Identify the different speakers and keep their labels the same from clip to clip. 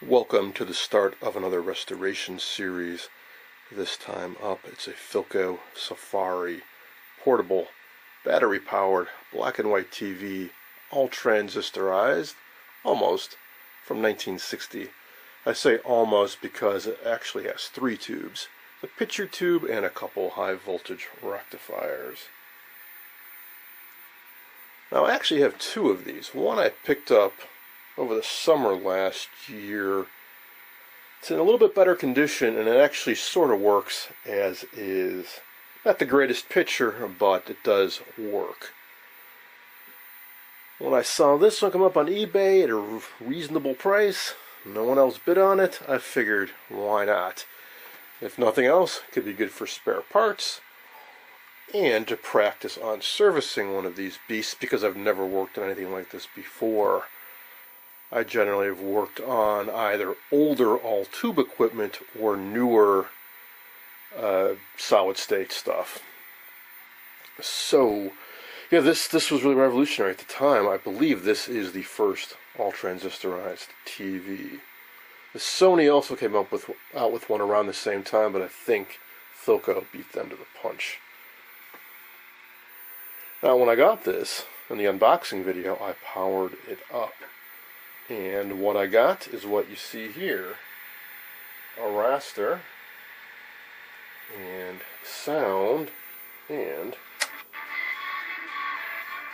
Speaker 1: Welcome to the start of another restoration series. This time up, it's a Philco Safari portable, battery-powered, black and white TV, all transistorized, almost, from 1960. I say almost because it actually has three tubes, the picture tube and a couple high-voltage rectifiers. Now I actually have two of these. One I picked up over the summer last year. It's in a little bit better condition, and it actually sort of works as is. Not the greatest picture, but it does work. When I saw this one come up on eBay at a reasonable price, no one else bid on it, I figured, why not? If nothing else, it could be good for spare parts, and to practice on servicing one of these beasts, because I've never worked on anything like this before. I generally have worked on either older all-tube equipment or newer solid-state stuff. So, yeah, this was really revolutionary at the time. I believe this is the first all-transistorized TV. The Sony also came out with one around the same time, but I think Philco beat them to the punch. Now, when I got this, in the unboxing video, I powered it up. And what I got is what you see here. A raster, and sound, and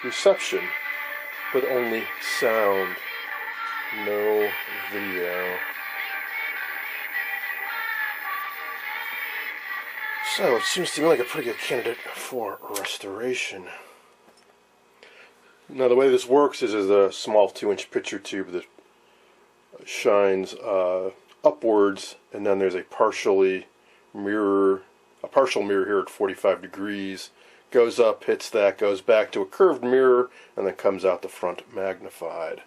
Speaker 1: reception, but only sound, no video. So it seems to me like a pretty good candidate for restoration. Now the way this works is a small 2-inch picture tube that shines upwards, and then there's a partial mirror here at 45 degrees, goes up, hits that, goes back to a curved mirror, and then comes out the front magnified.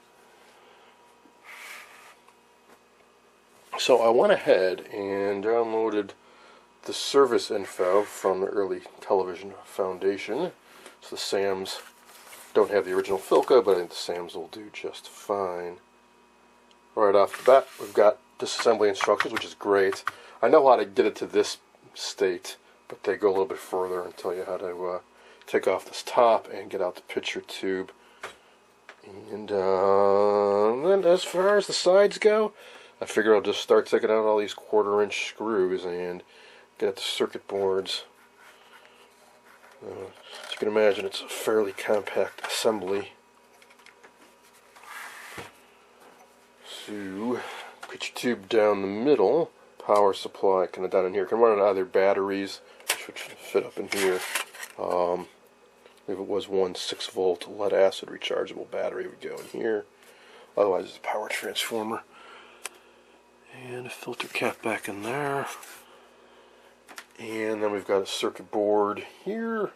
Speaker 1: So I went ahead and downloaded the service info from the Early Television Foundation. So the SAMs don't have the original Philco, but I think the SAMs will do just fine. Right off the bat, we've got disassembly instructions, which is great. I know how to get it to this state, but they go a little bit further and tell you how to take off this top and get out the picture tube. And then as far as the sides go, I figure I'll just start taking out all these 1/4-inch screws and get at the circuit boards. As you can imagine, it's a fairly compact assembly. So, picture tube down the middle, power supply kind of down in here. Can run on either batteries, which should fit up in here. I believe it was one 6-volt lead-acid rechargeable battery would go in here. Otherwise, it's a power transformer. And a filter cap back in there. And then we've got a circuit board here,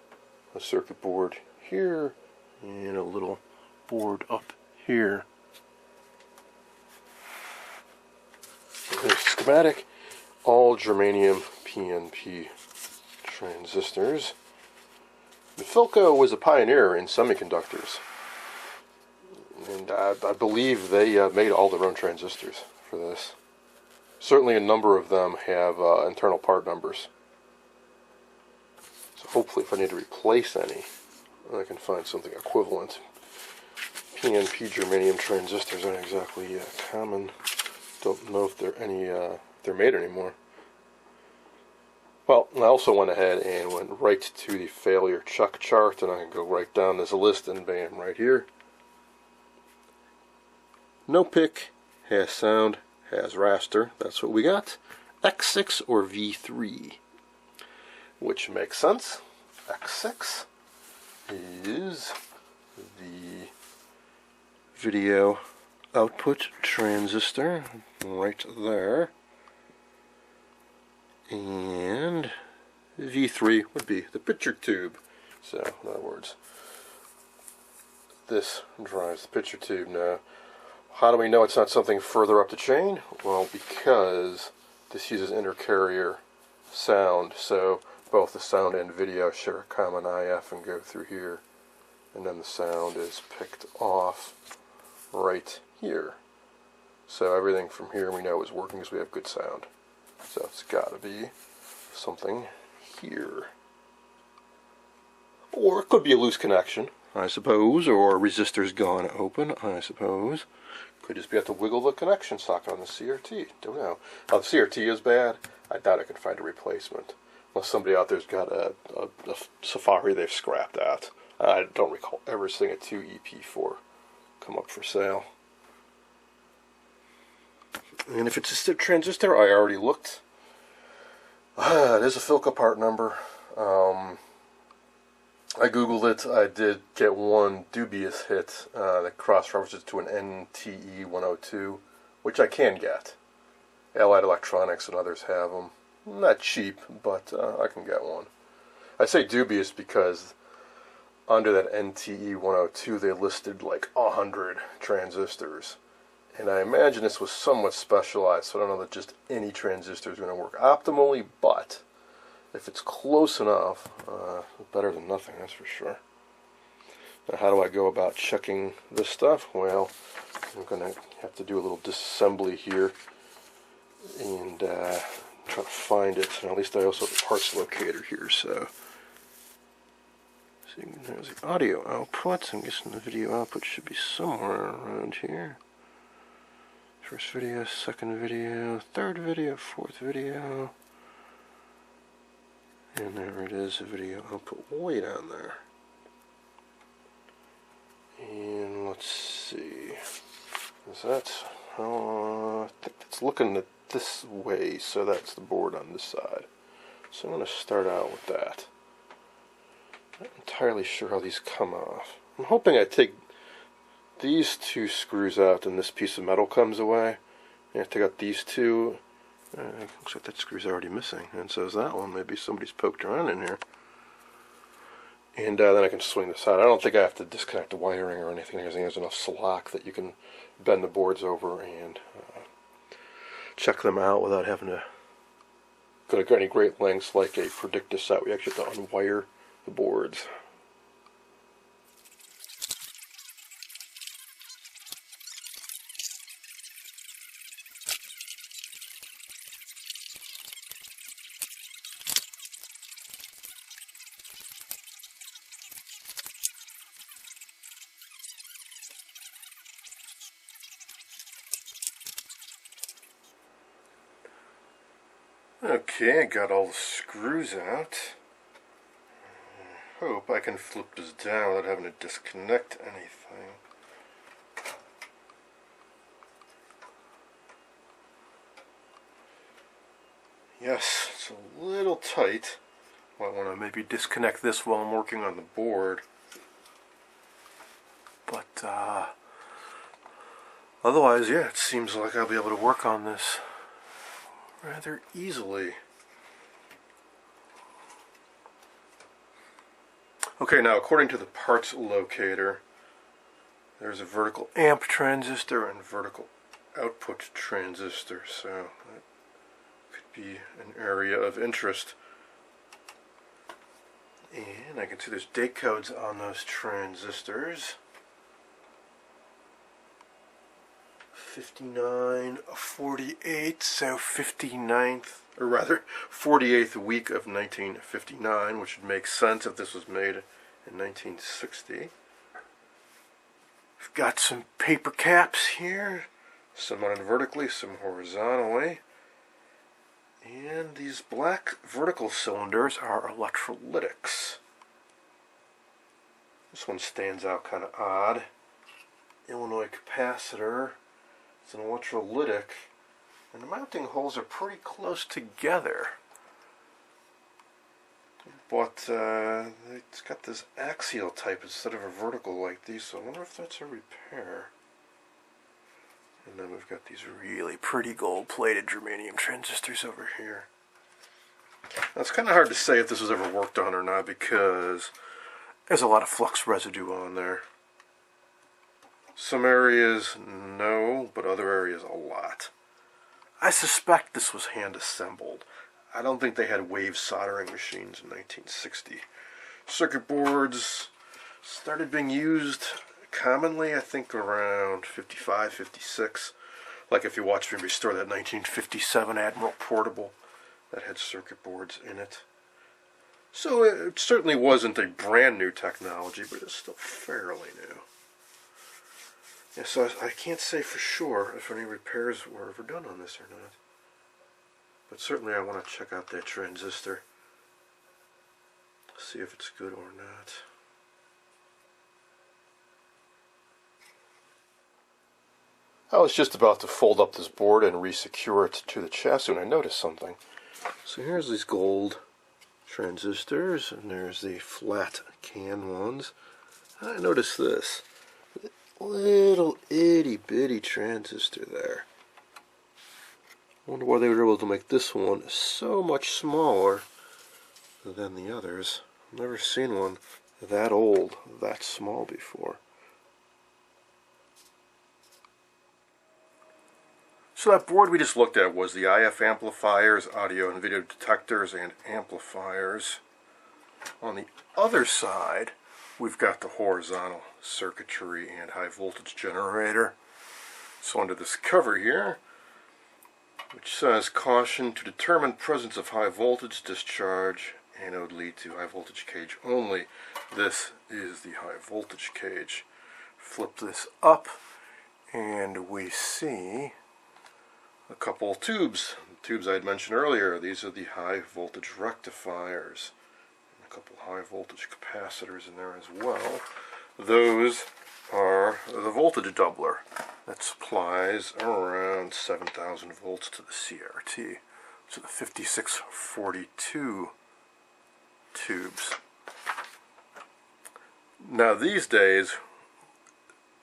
Speaker 1: a circuit board here, and a little board up here. There's schematic, all germanium PNP transistors. The Philco was a pioneer in semiconductors, and I believe they made all their own transistors for this. Certainly a number of them have internal part numbers. So hopefully if I need to replace any, I can find something equivalent. PNP germanium transistors aren't exactly common. Don't know if they're made anymore. Well, I also went ahead and went right to the failure chuck chart, and I can go right down this list, and bam, right here. No pick, has sound, has raster. That's what we got. X6 or V3. Which makes sense. X6 is the video output transistor right there, and V3 would be the picture tube. So in other words, this drives the picture tube. Now, how do we know it's not something further up the chain? Well, because this uses intercarrier sound, so both the sound and video share a common IF and go through here, and then the sound is picked off right here. So everything from here we know is working because we have good sound. So it's got to be something here. Or it could be a loose connection, I suppose, or resistor's gone open, I suppose. Could just be have to wiggle the connection socket on the CRT. Don't know. Now, the CRT is bad. I doubt I can find a replacement. Unless somebody out there's got a Safari they've scrapped out. I don't recall ever seeing a 2EP4 come up for sale. And if it's a transistor, I already looked. It is a Philco part number. I googled it. I did get one dubious hit that cross-references to an NTE 102, which I can get. Allied Electronics and others have them. Not cheap, but I can get one. I say dubious because under that NTE 102 they listed like 100 transistors. And I imagine this was somewhat specialized, so I don't know that just any transistor is going to work optimally, but if it's close enough, better than nothing, that's for sure. Now, how do I go about checking this stuff? Well, I'm going to have to do a little disassembly here and try to find it. And at least I also have a parts locator here, so. See, there's the audio output. I'm guessing the video output should be somewhere around here. First video, second video, third video, fourth video. And there it is, a video output way down there. And let's see. Is that, I think it's looking at this way, so that's the board on this side. So I'm going to start out with that. Not entirely sure how these come off. I'm hoping I take these two screws out and this piece of metal comes away. And I take out these two. Looks like that screw's already missing, and so is that one. Maybe somebody's poked around in here. And then I can swing this out. I don't think I have to disconnect the wiring or anything. I think there's enough slack that you can bend the boards over and check them out without having to go to any great lengths like a predictor set. We actually have to unwire the boards. Okay, I got all the screws out. I hope I can flip this down without having to disconnect anything. Yes, it's a little tight. Might want to maybe disconnect this while I'm working on the board. But otherwise, yeah, it seems like I'll be able to work on this rather easily. Okay, now according to the parts locator, there's a vertical amp transistor and vertical output transistor, so that could be an area of interest. And I can see there's date codes on those transistors. 5948, so 59th, or rather 48th week of 1959, which would make sense if this was made in 1960. We've got some paper caps here, some mounted vertically, some horizontally. And these black vertical cylinders are electrolytics. This one stands out kind of odd. Illinois capacitor. It's an electrolytic, and the mounting holes are pretty close together. But it's got this axial type instead of a vertical like these, so I wonder if that's a repair. And then we've got these really pretty gold-plated germanium transistors over here. Now, it's kind of hard to say if this was ever worked on or not because there's a lot of flux residue on there. Some areas, no, but other areas, a lot. I suspect this was hand-assembled. I don't think they had wave soldering machines in 1960. Circuit boards started being used commonly, I think, around 55, 56. Like if you watch me restore that 1957 Admiral Portable that had circuit boards in it. So it certainly wasn't a brand new technology, but it's still fairly new. Yeah, so I can't say for sure if any repairs were ever done on this or not. But certainly I want to check out that transistor. See if it's good or not. I was just about to fold up this board and resecure it to the chassis when I noticed something. So here's these gold transistors, and there's the flat can ones. I noticed this little itty bitty transistor there. I wonder why they were able to make this one so much smaller than the others. I've never seen one that old, that small before. So that board we just looked at was the IF amplifiers, audio and video detectors, and amplifiers. On the other side, we've got the horizontal circuitry and high voltage generator. So under this cover here, which says caution to determine presence of high voltage discharge, anode lead to high voltage cage only. This is the high voltage cage. Flip this up and we see a couple of tubes. The tubes I had mentioned earlier. These are the high voltage rectifiers. And a couple high voltage capacitors in there as well. Those are the voltage doubler that supplies around 7,000 volts to the CRT. So the 5642 tubes. Now these days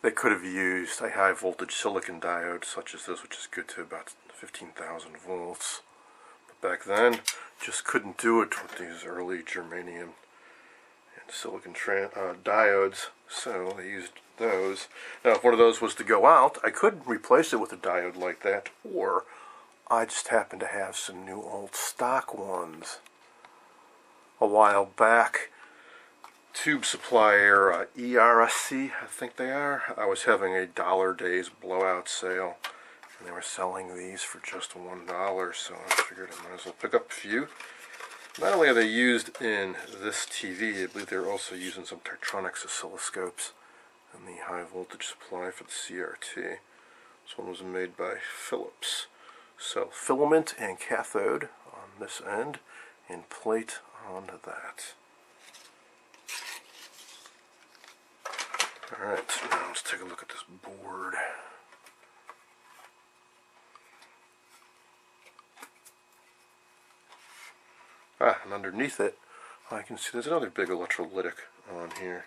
Speaker 1: they could have used a high voltage silicon diode such as this, which is good to about 15,000 volts. But back then just couldn't do it with these early germanium and silicon diodes, so they used those. Now if one of those was to go out, I could replace it with a diode like that, or I just happen to have some new old stock ones. A while back, tube supplier ERSC, I think they are, I was having a $1 blowout sale, and they were selling these for just $1, so I figured I might as well pick up a few. Not only are they used in this TV, I believe they're also used in some Tektronix oscilloscopes and the high voltage supply for the CRT. This one was made by Philips. So filament and cathode on this end, and plate on that. Alright, so now let's take a look at this board. And underneath it, I can see there's another big electrolytic on here.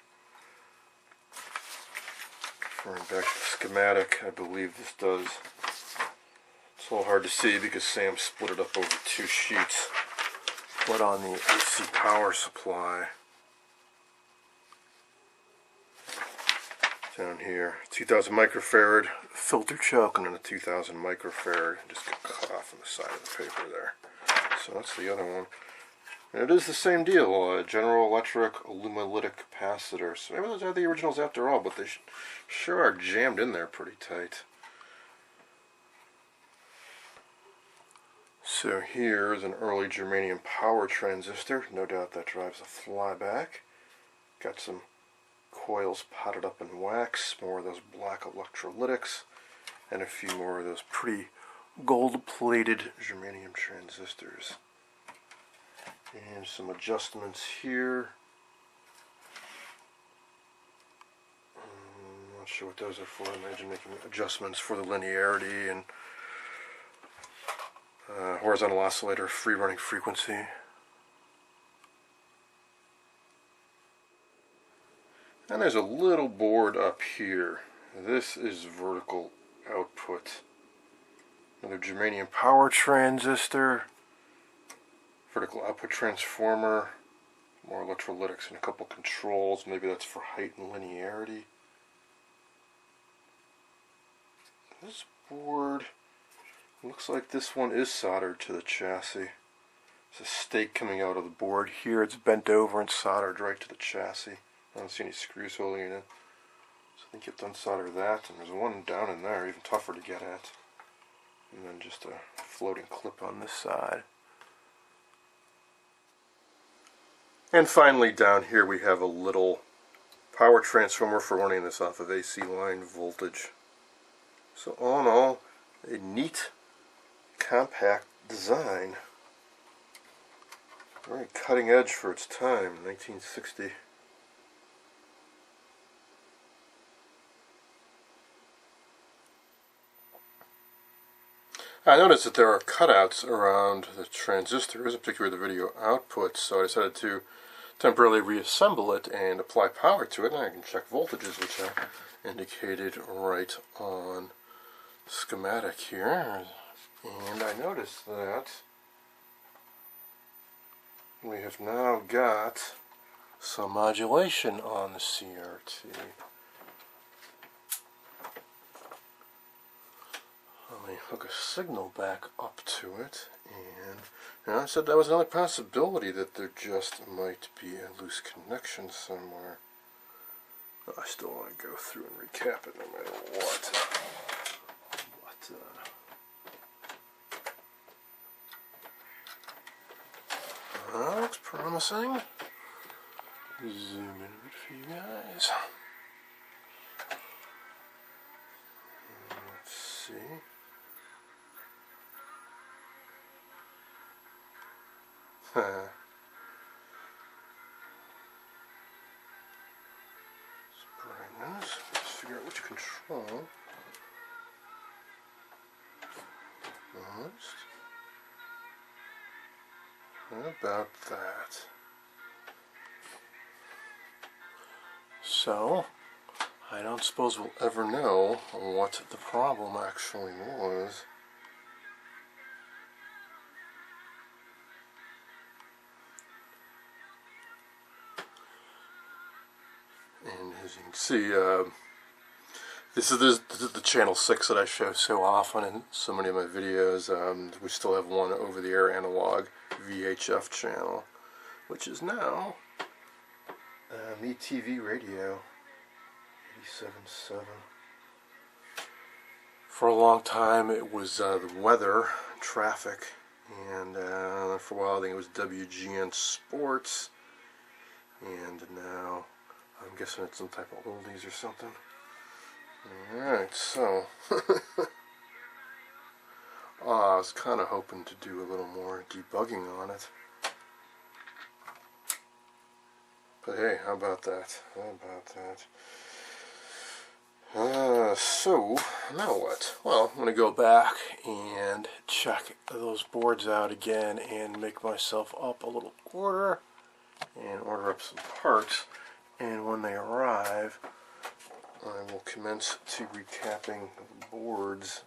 Speaker 1: Referring back to the schematic, I believe this does. It's a little hard to see because Sam split it up over 2 sheets. But on the AC power supply, down here, 2000 microfarad filter choke, and then a 2000 microfarad just got cut off on the side of the paper there. So that's the other one. And it is the same deal, General Electric alumolytic capacitor. So maybe those are the originals after all, but they sure are jammed in there pretty tight. So here's an early germanium power transistor. No doubt that drives a flyback. Got some coils potted up in wax, more of those black electrolytics, and a few more of those pretty gold-plated germanium transistors. And some adjustments here. I'm not sure what those are for. I imagine making adjustments for the linearity and horizontal oscillator free running frequency. And there's a little board up here. This is vertical output. Another germanium power transistor, vertical output transformer, more electrolytics, and a couple controls. Maybe that's for height and linearity. This board looks like this one is soldered to the chassis. There's a stake coming out of the board here. It's bent over and soldered right to the chassis. I don't see any screws holding it in. So I think you have to unsolder that, and there's one down in there, even tougher to get at. and then just a floating clip on this side. And finally down here we have a little power transformer for running this off of AC line voltage. So all in all, a neat, compact design. Very cutting edge for its time, 1960. I noticed that there are cutouts around the transistors, particularly the video outputs, so I decided to temporarily reassemble it and apply power to it, and I can check voltages, which I indicated right on schematic here. And I noticed that we have now got some modulation on the CRT. Let me hook a signal back up to it, and I said that was another possibility, that there just might be a loose connection somewhere. I still want to go through and recap it no matter what. That looks promising. Zoom in a bit for you guys. Let's see. Brightness. Let's figure out which control. Almost. About that. So, I don't suppose we'll ever know what the problem actually was. And as you can see, this is the channel 6 that I show so often in so many of my videos. We still have one over-the-air analog VHF channel, which is now Me TV Radio 87.7. For a long time it was the weather, traffic, and for a while I think it was WGN Sports, and now I'm guessing it's some type of oldies or something. Alright, so I was kind of hoping to do a little more debugging on it. But hey, how about that? So, now what? Well, I'm going to go back and check those boards out again and make myself up a little order and order up some parts. And when they arrive, I will commence to recapping the boards